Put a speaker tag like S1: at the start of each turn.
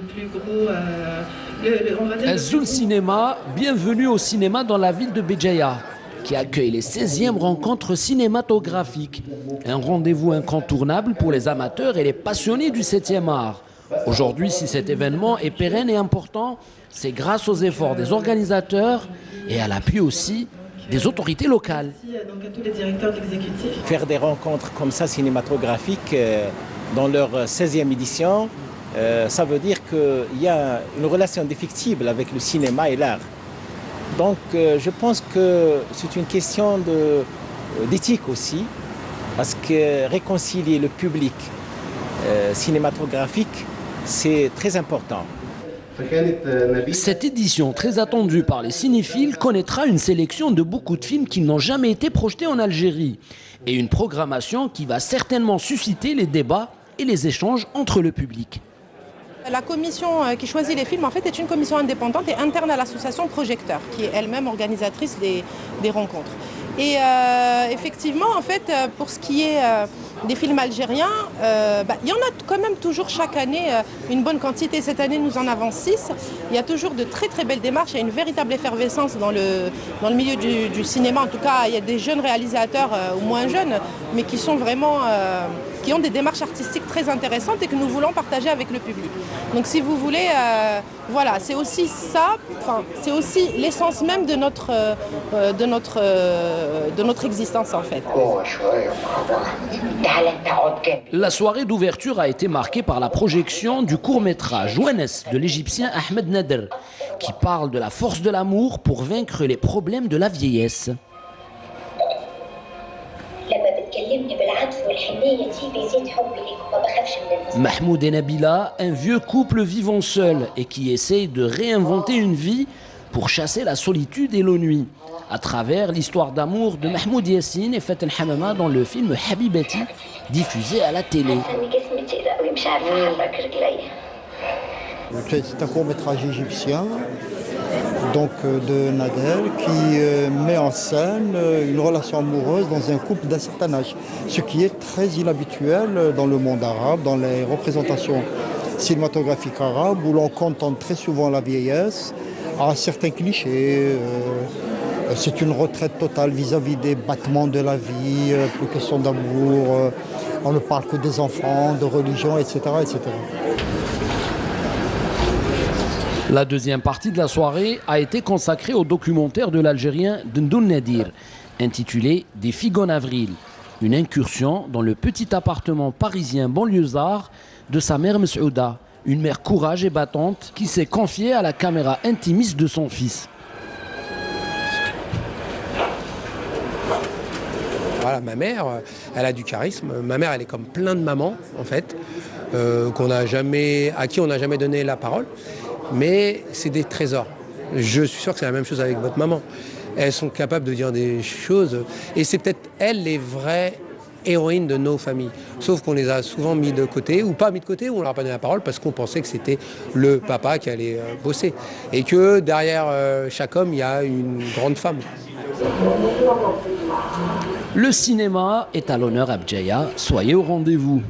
S1: plus gros, on va dire...
S2: Azul Cinéma, bienvenue au cinéma dans la ville de Béjaïa, qui accueille les 16e rencontres cinématographiques. Un rendez-vous incontournable pour les amateurs et les passionnés du 7e art. Aujourd'hui, si cet événement est pérenne et important, c'est grâce aux efforts des organisateurs et à l'appui aussi des autorités locales.
S1: Donc à tous les directeurs d'exécutif.
S3: Faire des rencontres comme ça cinématographiques dans leur 16e édition, ça veut dire qu'il y a une relation indéfectible avec le cinéma et l'art. Donc je pense que c'est une question d'éthique aussi, parce que réconcilier le public cinématographique, c'est très important.
S2: Cette édition, très attendue par les cinéphiles, connaîtra une sélection de beaucoup de films qui n'ont jamais été projetés en Algérie. Et une programmation qui va certainement susciter les débats et les échanges entre le public.
S4: La commission qui choisit les films, en fait, est une commission indépendante et interne à l'association Projecteur, qui est elle-même organisatrice des rencontres. Et effectivement, en fait, pour ce qui est des films algériens, il y en a quand même toujours chaque année une bonne quantité. Cette année, nous en avons 6. Il y a toujours de très très belles démarches. Il y a une véritable effervescence dans le milieu du cinéma. En tout cas, il y a des jeunes réalisateurs ou moins jeunes, mais qui sont vraiment... qui ont des démarches artistiques très intéressantes et que nous voulons partager avec le public. Donc si vous voulez, voilà, c'est aussi ça, c'est aussi l'essence même de notre existence en fait.
S2: La soirée d'ouverture a été marquée par la projection du court-métrage Ouennes de l'Égyptien Ahmed Nader, qui parle de la force de l'amour pour vaincre les problèmes de la vieillesse. Mahmoud et Nabila, un vieux couple vivant seul et qui essaye de réinventer une vie pour chasser la solitude et l'ennui, à travers l'histoire d'amour de Mahmoud Yassine et Faten Hamama dans le film Habibati, diffusé à la télé.
S5: C'est un court-métrage égyptien donc de Nader qui met en scène une relation amoureuse dans un couple d'un certain âge, ce qui est très inhabituel dans le monde arabe, dans les représentations cinématographiques arabes où l'on contente très souvent la vieillesse à certains clichés. C'est une retraite totale vis-à-vis des battements de la vie, plus question d'amour, on ne parle que des enfants, de religion, etc., etc.
S2: La deuxième partie de la soirée a été consacrée au documentaire de l'Algérien Dendoun Nadir, intitulé « Des figues en avril », une incursion dans le petit appartement parisien banlieusard de sa mère Messouda, une mère courage et battante qui s'est confiée à la caméra intimiste de son fils.
S6: Voilà, ma mère, elle a du charisme. Ma mère, elle est comme plein de mamans, en fait, à qui on n'a jamais donné la parole. Mais c'est des trésors. Je suis sûr que c'est la même chose avec votre maman. Elles sont capables de dire des choses. Et c'est peut-être elles les vraies héroïnes de nos familles. Sauf qu'on les a souvent mis de côté, ou pas mis de côté, ou on leur a pas donné la parole parce qu'on pensait que c'était le papa qui allait bosser. Et que derrière chaque homme, il y a une grande femme.
S2: Le cinéma est à l'honneur à Béjaïa. Soyez au rendez-vous.